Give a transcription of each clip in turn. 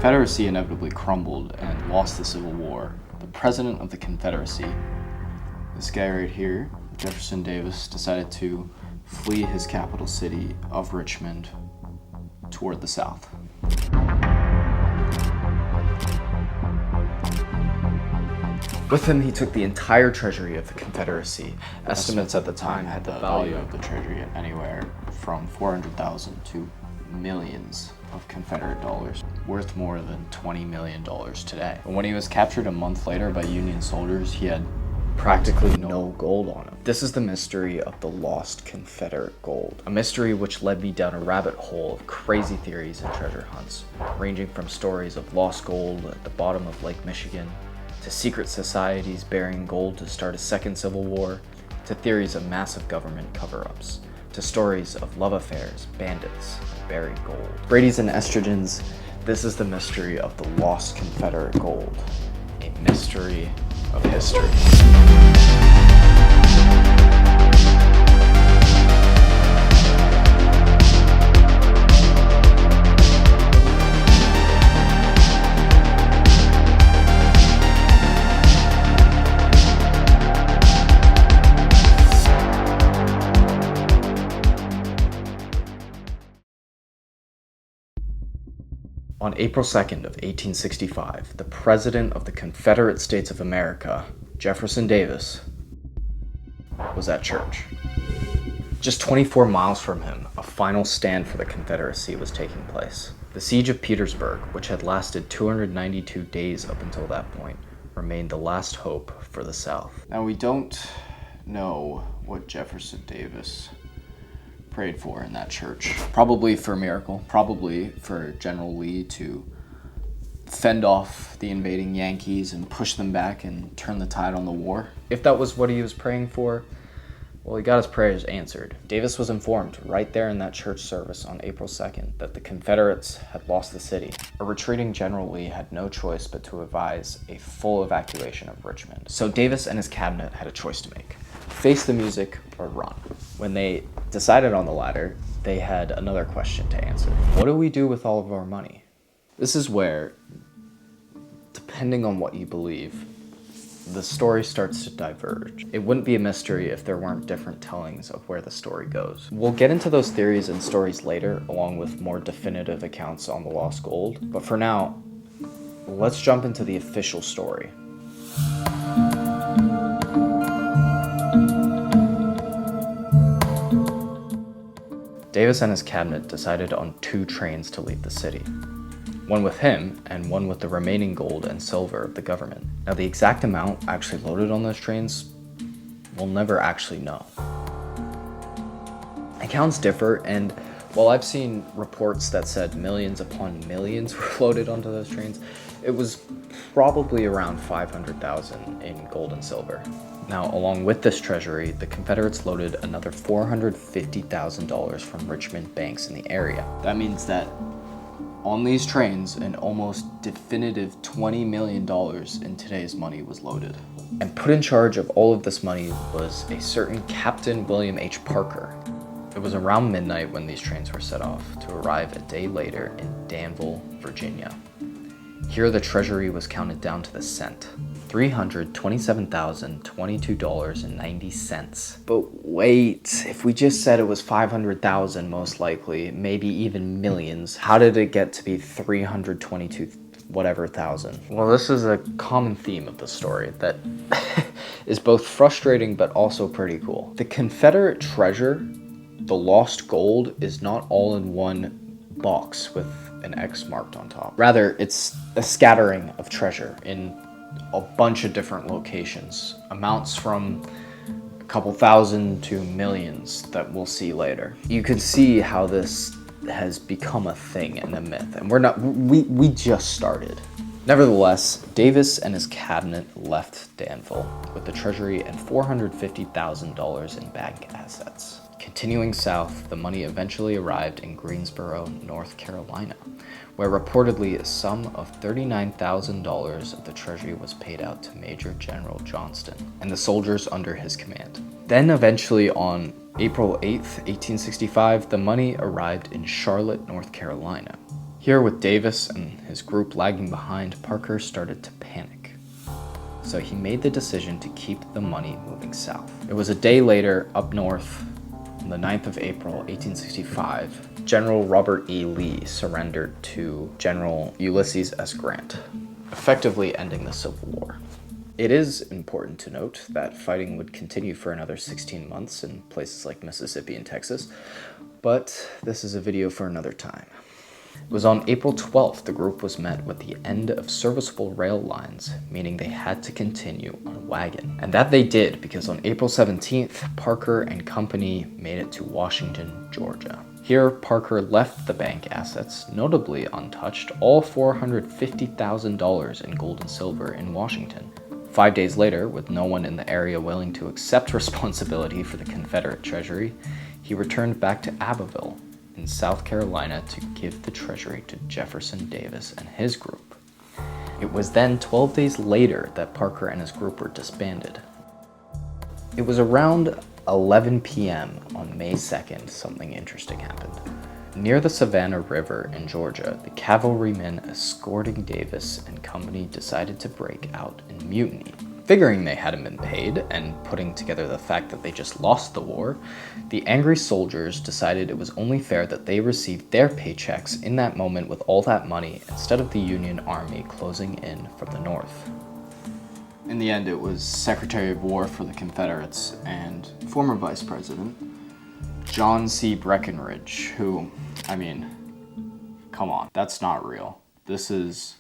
Confederacy inevitably crumbled and lost the Civil War, the president of the Confederacy, this guy right here, Jefferson Davis, decided to flee his capital city of Richmond toward the south. With him, he took the entire treasury of the Confederacy. Estimates at the time had the value of the treasury at anywhere from 400,000 to millions of Confederate dollars, worth more than $20 million today. And when he was captured a month later by Union soldiers, he had practically no gold on him. This is the mystery of the Lost Confederate Gold, a mystery which led me down a rabbit hole of crazy theories and treasure hunts, ranging from stories of lost gold at the bottom of Lake Michigan, to secret societies burying gold to start a second civil war, to theories of massive government cover-ups, to stories of love affairs, bandits, and buried gold. Brady's and estrogens, this is the mystery of the Lost Confederate Gold, a mystery of history. On April 2nd of 1865, the President of the Confederate States of America, Jefferson Davis, was at church. Just 24 miles from him, a final stand for the Confederacy was taking place. The siege of Petersburg, which had lasted 292 days up until that point, remained the last hope for the South. Now, we don't know what Jefferson Davis prayed for in that church. Probably for a miracle, probably for General Lee to fend off the invading Yankees and push them back and turn the tide on the war. If that was what he was praying for, well, he got his prayers answered. Davis was informed right there in that church service on April 2nd that the Confederates had lost the city. A retreating General Lee had no choice but to advise a full evacuation of Richmond. So Davis and his cabinet had a choice to make: face the music or run. When they decided on the latter, they had another question to answer. What do we do with all of our money? This is where, depending on what you believe, the story starts to diverge. It wouldn't be a mystery if there weren't different tellings of where the story goes. We'll get into those theories and stories later, along with more definitive accounts on the lost gold. But for now, let's jump into the official story. Davis and his cabinet decided on 2 trains to leave the city. One with him, and one with the remaining gold and silver of the government. Now, the exact amount actually loaded on those trains, we'll never actually know. Accounts differ, and while I've seen reports that said millions upon millions were loaded onto those trains, it was probably around 500,000 in gold and silver. Now, along with this treasury, the Confederates loaded another $450,000 from Richmond banks in the area. That means that on these trains, an almost definitive $20 million in today's money was loaded. And put in charge of all of this money was a certain Captain William H. Parker. It was around midnight when these trains were set off to arrive a day later in Danville, Virginia. Here the treasury was counted down to the cent. $327,022.90. But wait, if we just said it was 500,000 most likely, maybe even millions, how did it get to be 322 whatever thousand? Well, this is a common theme of the story that is both frustrating but also pretty cool. The Confederate treasure, the lost gold, is not all in one box with an X marked on top. Rather, it's a scattering of treasure in a bunch of different locations. Amounts from a couple thousand to millions that we'll see later. You can see how this has become a thing and a myth, and we just started. Nevertheless, Davis and his cabinet left Danville with the treasury and $450,000 in bank assets. Continuing south, the money eventually arrived in Greensboro, North Carolina, where reportedly a sum of $39,000 of the treasury was paid out to Major General Johnston and the soldiers under his command. Then eventually on April 8th, 1865, the money arrived in Charlotte, North Carolina. Here, with Davis and his group lagging behind, Parker started to panic. So he made the decision to keep the money moving south. It was a day later, up north, on the 9th of April, 1865, General Robert E. Lee surrendered to General Ulysses S. Grant, effectively ending the Civil War. It is important to note that fighting would continue for another 16 months in places like Mississippi and Texas, but this is a video for another time. It was on April 12th the group was met with the end of serviceable rail lines, meaning they had to continue on wagon. And that they did, because on April 17th, Parker and company made it to Washington, Georgia. Here, Parker left the bank assets, notably untouched, all $450,000 in gold and silver in Washington. 5 days later, with no one in the area willing to accept responsibility for the Confederate treasury, he returned back to Abbeville in South Carolina to give the treasury to Jefferson Davis and his group. It was then 12 days later that Parker and his group were disbanded. It was around 11 p.m. on May 2nd something interesting happened. Near the Savannah River in Georgia, the cavalrymen escorting Davis and company decided to break out in mutiny. Figuring they hadn't been paid, and putting together the fact that they just lost the war, the angry soldiers decided it was only fair that they received their paychecks in that moment with all that money instead of the Union Army closing in from the north. In the end, it was Secretary of War for the Confederates and former Vice President John C. Breckinridge, who, come on, that's not real. This is,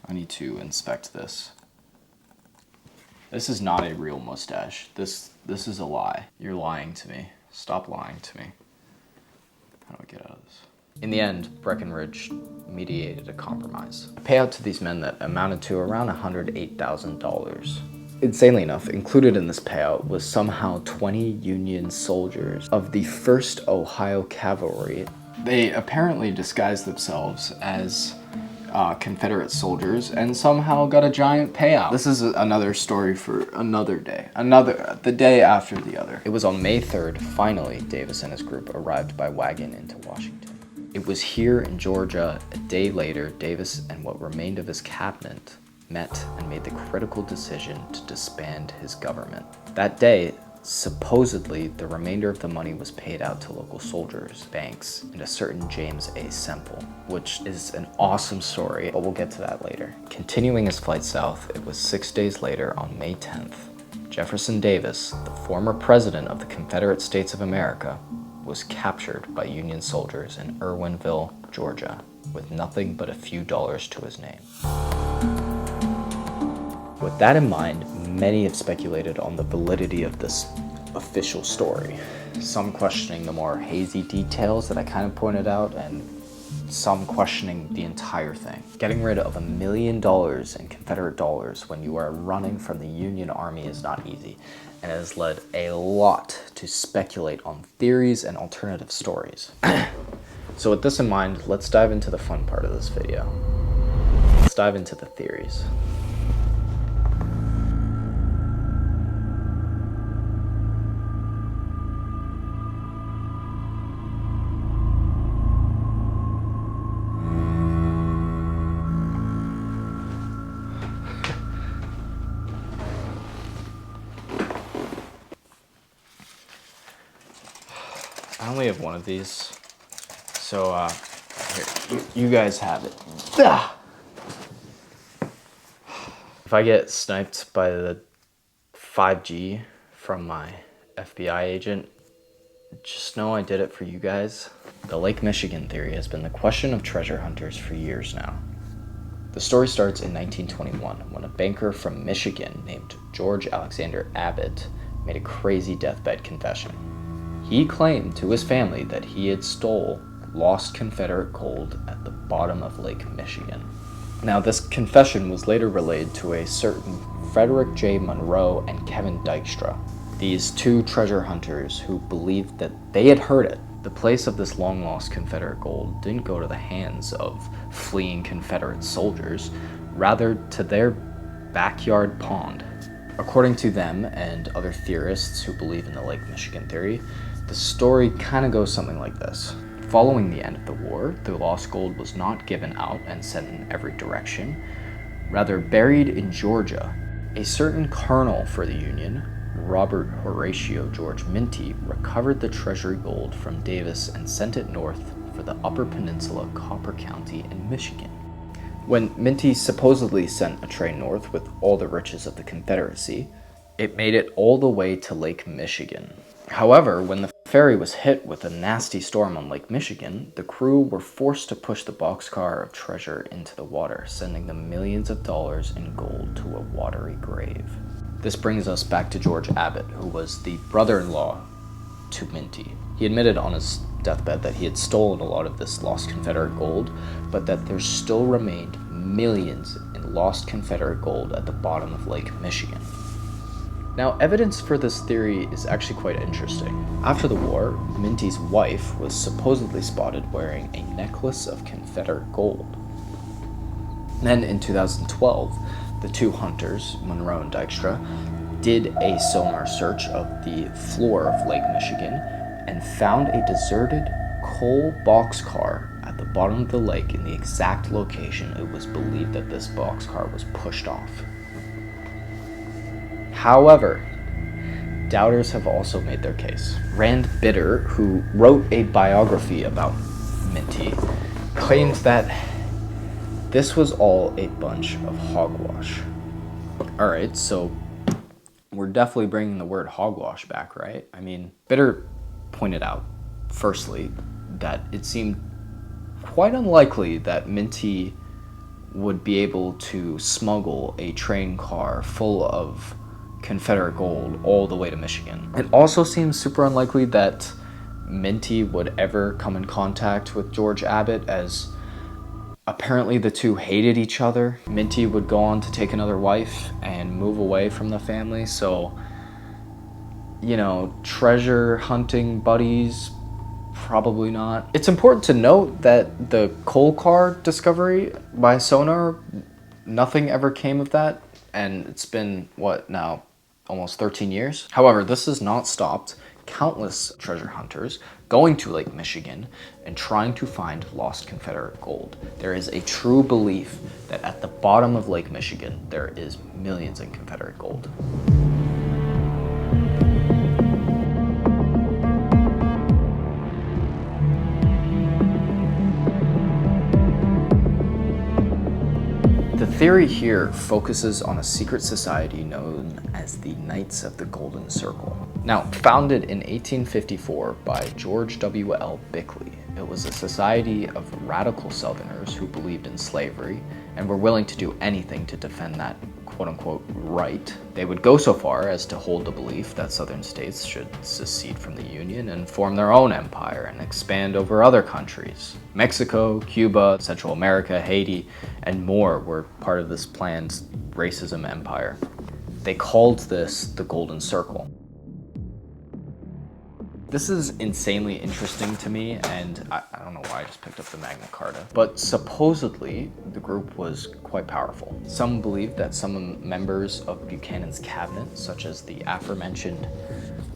I need to inspect this. This is not a real mustache. This is a lie. You're lying to me. Stop lying to me. How do I get out of this? In the end, Breckinridge mediated a compromise. A payout to these men that amounted to around $108,000. Insanely enough, included in this payout was somehow 20 Union soldiers of the 1st Ohio Cavalry. They apparently disguised themselves as Confederate soldiers and somehow got a giant payout. This is another story for another day. The day after the other. It was on May 3rd, finally, Davis and his group arrived by wagon into Washington. It was here in Georgia, a day later, Davis and what remained of his cabinet met and made the critical decision to disband his government. That day, supposedly, the remainder of the money was paid out to local soldiers, banks, and a certain James A. Semple, which is an awesome story, but we'll get to that later. Continuing his flight south, it was 6 days later on May 10th. Jefferson Davis, the former president of the Confederate States of America, was captured by Union soldiers in Irwinville, Georgia, with nothing but a few dollars to his name. With that in mind, many have speculated on the validity of this official story. Some questioning the more hazy details that I kind of pointed out, and some questioning the entire thing. Getting rid of $1 million in Confederate dollars when you are running from the Union Army is not easy, and it has led a lot to speculate on theories and alternative stories. So with this in mind, let's dive into the fun part of this video. Let's dive into the theories. I only have one of these, so here, you guys have it. If I get sniped by the 5G from my FBI agent, just know I did it for you guys. The Lake Michigan theory has been the question of treasure hunters for years now. The story starts in 1921 when a banker from Michigan named George Alexander Abbott made a crazy deathbed confession. He claimed to his family that he had stole lost Confederate gold at the bottom of Lake Michigan. Now, this confession was later relayed to a certain Frederick J. Monroe and Kevin Dykstra, these two treasure hunters who believed that they had heard it. The place of this long-lost Confederate gold didn't go to the hands of fleeing Confederate soldiers, rather to their backyard pond. According to them and other theorists who believe in the Lake Michigan theory, the story kind of goes something like this. Following the end of the war, the lost gold was not given out and sent in every direction, rather buried in Georgia. A certain colonel for the Union, Robert Horatio George Minty, recovered the treasury gold from Davis and sent it north for the Upper Peninsula, Copper County in Michigan. When Minty supposedly sent a train north with all the riches of the Confederacy, it made it all the way to Lake Michigan. However, when the ferry was hit with a nasty storm on Lake Michigan, the crew were forced to push the boxcar of treasure into the water, sending them millions of dollars in gold to a watery grave. This brings us back to George Abbott, who was the brother-in-law to Minty. He admitted on his deathbed that he had stolen a lot of this lost Confederate gold, but that there still remained millions in lost Confederate gold at the bottom of Lake Michigan. Now, evidence for this theory is actually quite interesting. After the war, Minty's wife was supposedly spotted wearing a necklace of Confederate gold. Then in 2012, the two hunters, Monroe and Dykstra, did a sonar search of the floor of Lake Michigan and found a deserted coal boxcar at the bottom of the lake in the exact location it was believed that this boxcar was pushed off. However, doubters have also made their case. Rand Bitter, who wrote a biography about Minty, claims that this was all a bunch of hogwash. Alright, so we're definitely bringing the word hogwash back, right? I mean, Bitter pointed out, firstly, that it seemed quite unlikely that Minty would be able to smuggle a train car full of Confederate gold all the way to Michigan. It also seems super unlikely that Minty would ever come in contact with George Abbott, as apparently the two hated each other. Minty would go on to take another wife and move away from the family, so, you know, treasure hunting buddies, probably not. It's important to note that the coal car discovery by sonar, nothing ever came of that, and it's been, what now, almost 13 years? However, this has not stopped countless treasure hunters going to Lake Michigan and trying to find lost Confederate gold. There is a true belief that at the bottom of Lake Michigan, there is millions in Confederate gold. The theory here focuses on a secret society known as the Knights of the Golden Circle. Now, founded in 1854 by George W.L. Bickley, it was a society of radical Southerners who believed in slavery and were willing to do anything to defend that quote-unquote right. They would go so far as to hold the belief that Southern states should secede from the Union and form their own empire and expand over other countries. Mexico, Cuba, Central America, Haiti, and more were part of this planned racism empire. They called this the Golden Circle. This is insanely interesting to me, and I don't know why I just picked up the Magna Carta, but supposedly the group was quite powerful. Some believe that some members of Buchanan's cabinet, such as the aforementioned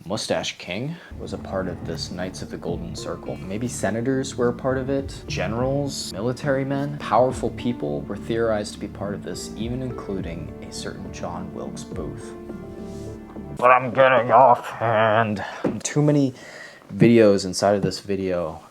Mustache King, was a part of this Knights of the Golden Circle. Maybe senators were a part of it, generals, military men, powerful people were theorized to be part of this, even including a certain John Wilkes Booth. But I'm getting off hand. Too many videos inside of this video.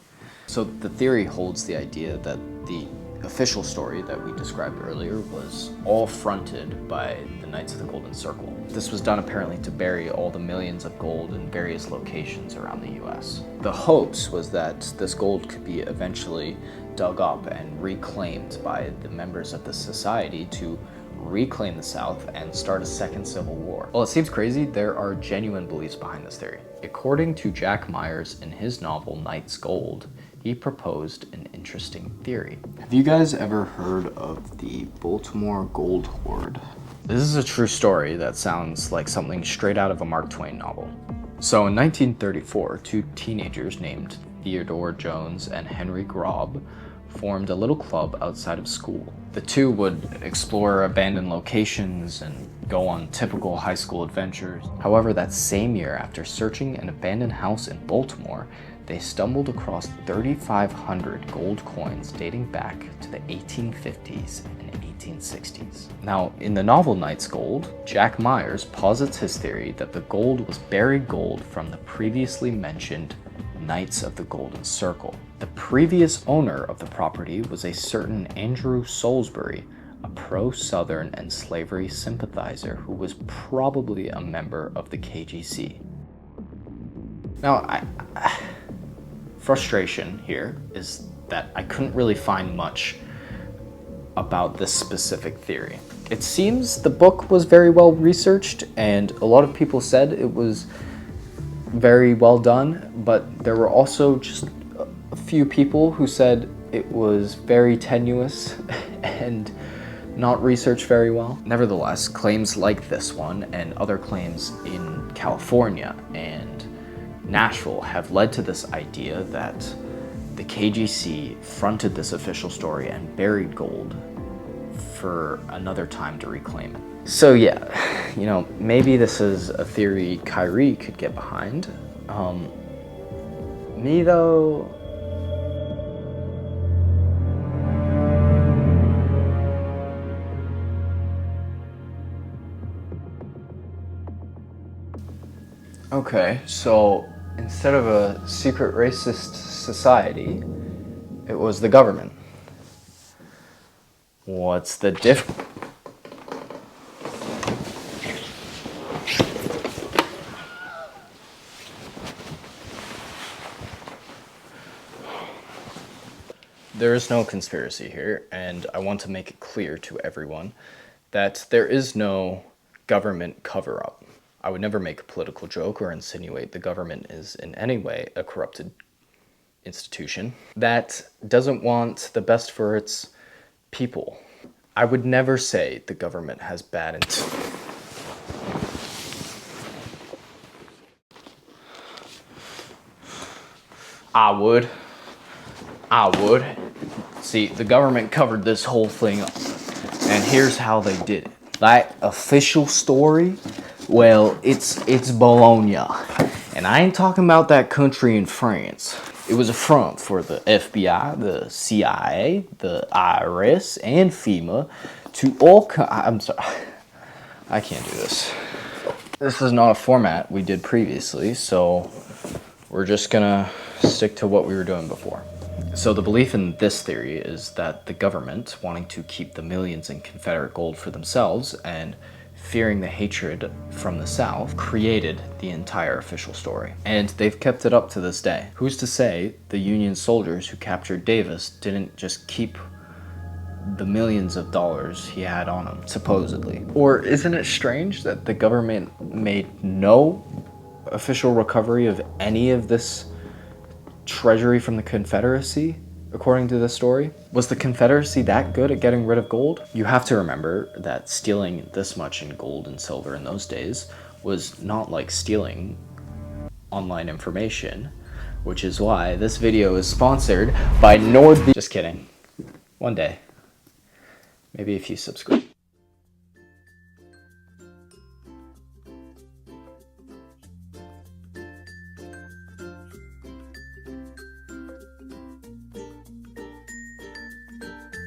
So the theory holds the idea that the official story that we described earlier was all fronted by the Knights of the Golden Circle. This was done apparently to bury all the millions of gold in various locations around the US. The hopes was that this gold could be eventually dug up and reclaimed by the members of the society to reclaim the South and start a second civil war. Well, it seems crazy, there are genuine beliefs behind this theory. According to Jack Myers in his novel Knight's Gold, he proposed an interesting theory. Have you guys ever heard of the Baltimore Gold Hoard? This is a true story that sounds like something straight out of a Mark Twain novel. So in 1934, two teenagers named Theodore Jones and Henry Grobb formed a little club outside of school. The two would explore abandoned locations and go on typical high school adventures. However, that same year, after searching an abandoned house in Baltimore, they stumbled across 3,500 gold coins dating back to the 1850s and 1860s. Now, in the novel Knight's Gold, Jack Myers posits his theory that the gold was buried gold from the previously mentioned Knights of the Golden Circle. The previous owner of the property was a certain Andrew Salisbury, a pro-Southern and slavery sympathizer who was probably a member of the KGC. Now, frustration here is that I couldn't really find much about this specific theory. It seems the book was very well researched, and a lot of people said it was very well done, but there were also just a few people who said it was very tenuous and not researched very well. Nevertheless, claims like this one and other claims in California and Nashville have led to this idea that the KGC fronted this official story and buried gold for another time to reclaim it. So yeah, maybe this is a theory Kyrie could get behind. Me though, okay, so instead of a secret racist society, it was the government. What's the difference? There is no conspiracy here, and I want to make it clear to everyone that there is no government cover-up. I would never make a political joke or insinuate the government is in any way a corrupted institution that doesn't want the best for its people. I would never say the government has bad intent. I would. See, the government covered this whole thing up, and here's how they did it. That official story, well, it's Bologna. And I ain't talking about that country in France. It was a front for the FBI, the CIA, the IRS, and FEMA to all I'm sorry, I can't do this. This is not a format we did previously, so we're just gonna stick to what we were doing before. So the belief in this theory is that the government, wanting to keep the millions in Confederate gold for themselves and fearing the hatred from the South, created the entire official story. And they've kept it up to this day. Who's to say the Union soldiers who captured Davis didn't just keep the millions of dollars he had on him, supposedly? Or isn't it strange that the government made no official recovery of any of this treasury from the Confederacy, according to the story? Was the Confederacy that good at getting rid of gold? You have to remember that stealing this much in gold and silver in those days was not like stealing online information, which is why this video is sponsored by Just kidding. One day. Maybe if you subscribe.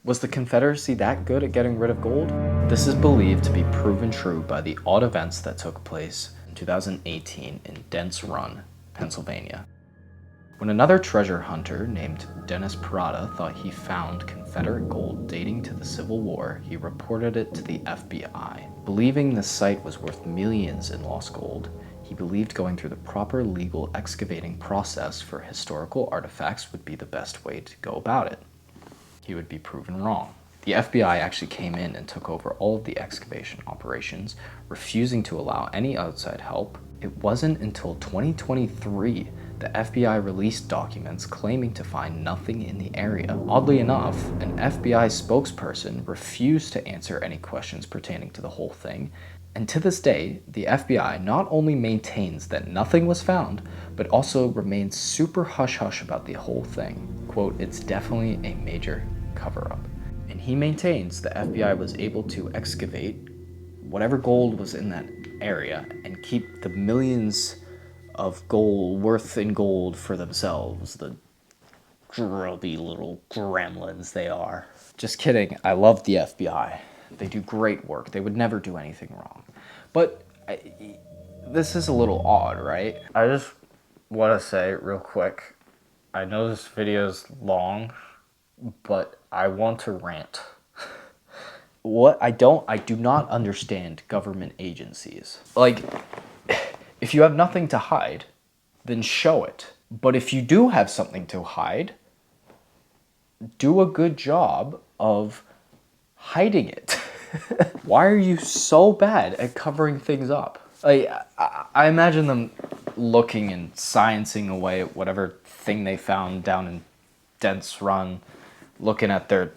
Was the Confederacy that good at getting rid of gold? This is believed to be proven true by the odd events that took place in 2018 in Dents Run, Pennsylvania. When another treasure hunter named Dennis Parada thought he found Confederate gold dating to the Civil War, he reported it to the FBI. Believing the site was worth millions in lost gold, he believed going through the proper legal excavating process for historical artifacts would be the best way to go about it. He would be proven wrong. The FBI actually came in and took over all of the excavation operations, refusing to allow any outside help. It wasn't until 2023 the FBI released documents claiming to find nothing in the area. Oddly enough, an FBI spokesperson refused to answer any questions pertaining to the whole thing, and to this day, the FBI not only maintains that nothing was found, but also remains super hush-hush about the whole thing. quote, "It's definitely a major cover-up." And he maintains the FBI was able to excavate whatever gold was in that area and keep the millions of gold worth in gold for themselves, the grubby little gremlins they are. Just kidding. I love the FBI. They do great work. They would never do anything wrong. But this is a little odd, right? I just want to say real quick, I know this video's long, but I want to rant. I do not understand government agencies. Like, if you have nothing to hide, then show it. But if you do have something to hide, do a good job of hiding it. Why are you so bad at covering things up? Like, I imagine them looking and sciencing away at whatever thing they found down in Dent's Run, looking at their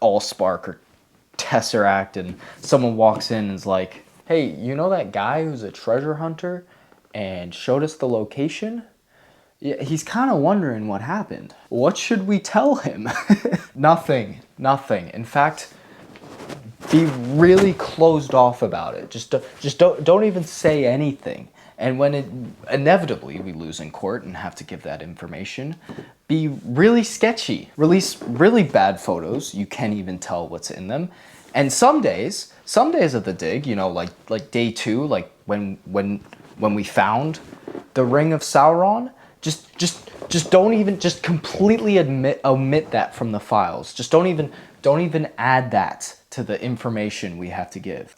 Allspark or Tesseract, and someone walks in and is like, "Hey, you know that guy who's a treasure hunter and showed us the location? Yeah, he's kind of wondering what happened. What should we tell him?" Nothing. In fact, be really closed off about it. Just don't even say anything. And when inevitably we lose in court and have to give that information, be really sketchy. Release really bad photos. You can't even tell what's in them. And some days of the dig, like day 2, like when we found the Ring of Sauron, just don't even, just completely omit that from the files. Just don't even add that to the information we have to give.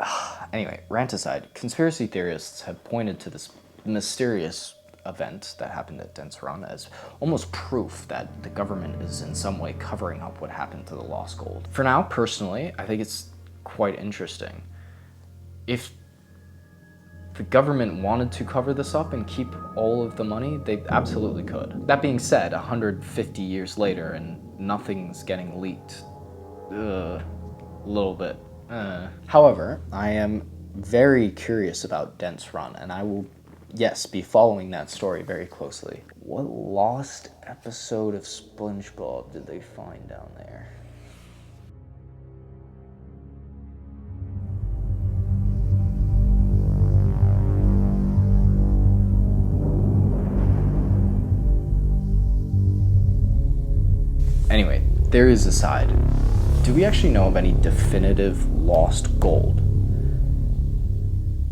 Anyway, rant aside, conspiracy theorists have pointed to this mysterious event that happened at Dent's Run as almost proof that the government is in some way covering up what happened to the lost gold. For now, personally, I think it's quite interesting. If the government wanted to cover this up and keep all of the money, they absolutely could. That being said, 150 years later and nothing's getting leaked. A little bit. However, I am very curious about Dent's Run, and I will, yes, be following that story very closely. What lost episode of SpongeBob did they find down there? Anyway, theories aside, do we actually know of any definitive lost gold?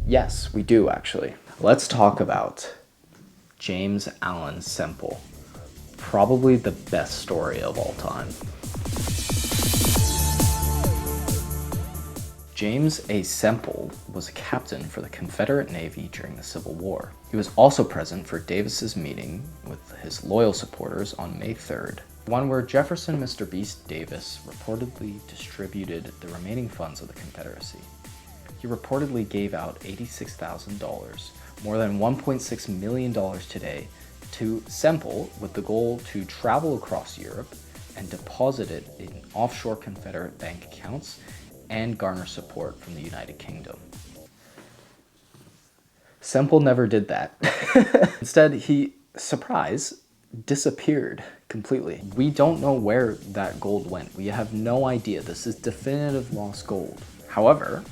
Yes, we do actually. Let's talk about James Allen Semple, probably the best story of all time. James A. Semple was a captain for the Confederate Navy during the Civil War. He was also present for Davis's meeting with his loyal supporters on May 3rd, one where Jefferson Mr. Beast Davis reportedly distributed the remaining funds of the Confederacy. He reportedly gave out $86,000, more than $1.6 million today, to Semple with the goal to travel across Europe and deposit it in offshore Confederate bank accounts and garner support from the United Kingdom. Semple never did that. Instead, he, surprise, disappeared completely. We don't know where that gold went. We have no idea. This is definitive lost gold. However,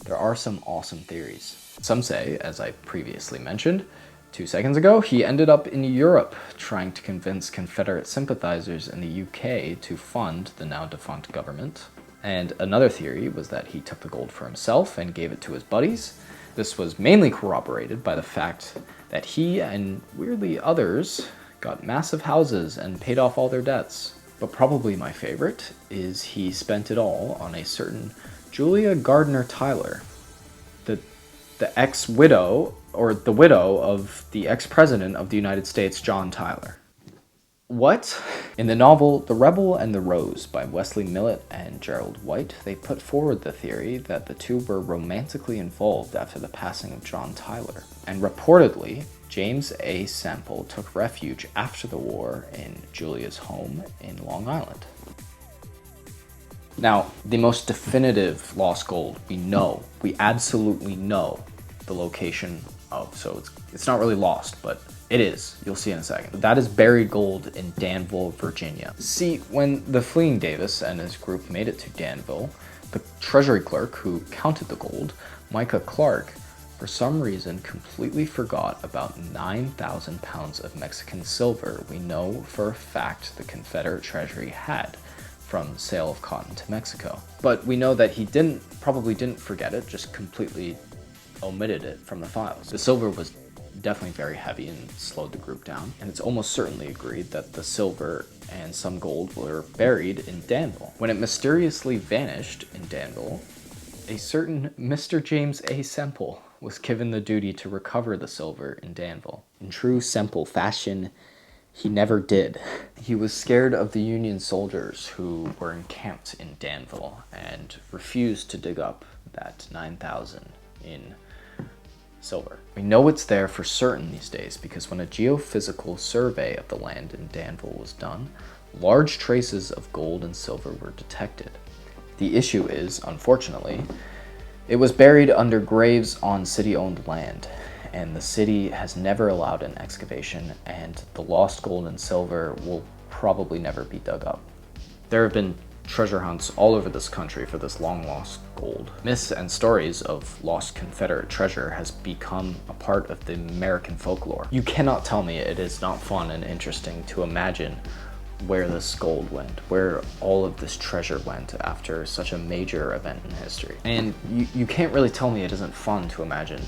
there are some awesome theories. Some say, as I previously mentioned 2 seconds ago, he ended up in Europe trying to convince Confederate sympathizers in the UK to fund the now defunct government. And another theory was that he took the gold for himself and gave it to his buddies. This was mainly corroborated by the fact that he and weirdly others got massive houses and paid off all their debts. But probably my favorite is he spent it all on a certain Julia Gardner Tyler, the ex-widow, or the widow of the ex-president of the United States, John Tyler. What? In the novel The Rebel and the Rose by Wesley Millett and Gerald White, they put forward the theory that the two were romantically involved after the passing of John Tyler. And reportedly, James A. Semple took refuge after the war in Julia's home in Long Island. Now, the most definitive lost gold, we absolutely know the location of, so it's not really lost, but it is. You'll see in a second. That is buried gold in Danville, Virginia. See, when the fleeing Davis and his group made it to Danville, the treasury clerk who counted the gold, Micah Clark, for some reason completely forgot about 9,000 pounds of Mexican silver we know for a fact the Confederate treasury had from sale of cotton to Mexico. But we know that he probably didn't forget it, just completely omitted it from the files. The silver was definitely very heavy and slowed the group down, and it's almost certainly agreed that the silver and some gold were buried in Danville. When it mysteriously vanished in Danville, a certain Mr. James A. Semple was given the duty to recover the silver in Danville. In true Semple fashion, he never did. He was scared of the Union soldiers who were encamped in Danville and refused to dig up that 9,000 in silver. We know it's there for certain these days because when a geophysical survey of the land in Danville was done, large traces of gold and silver were detected. The issue is, unfortunately, it was buried under graves on city-owned land, and the city has never allowed an excavation, and the lost gold and silver will probably never be dug up. There have been treasure hunts all over this country for this long-lost gold. Myths and stories of lost Confederate treasure has become a part of the American folklore. You cannot tell me it is not fun and interesting to imagine where this gold went, where all of this treasure went after such a major event in history. And you can't really tell me it isn't fun to imagine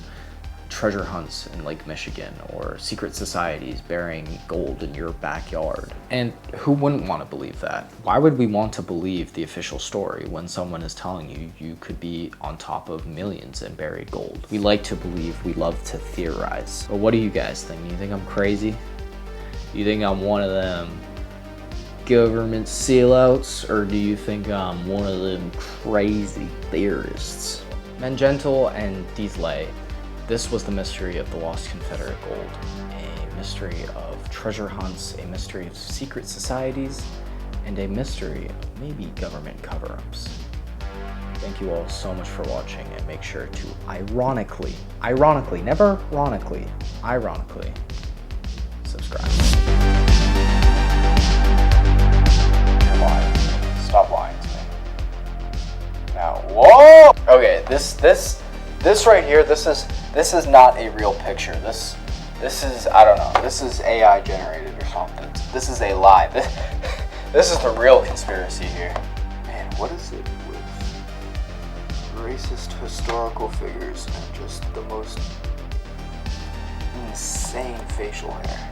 treasure hunts in Lake Michigan or secret societies burying gold in your backyard. And who wouldn't want to believe that? Why would we want to believe the official story when someone is telling you you could be on top of millions in buried gold? We like to believe, we love to theorize. But what do you guys think? You think I'm crazy? You think I'm one of them government sellouts, or do you think I'm one of them crazy theorists? Mangentile and Deasley, this was the mystery of the lost Confederate gold, a mystery of treasure hunts, a mystery of secret societies, and a mystery of maybe government cover-ups. Thank you all so much for watching, and make sure to ironically, never ironically, subscribe. Stop lying to me. Now, whoa! Okay, this right here, this is not a real picture. This is, I don't know, this is AI generated or something. This is a lie. This is the real conspiracy here. Man, what is it with racist historical figures and just the most insane facial hair?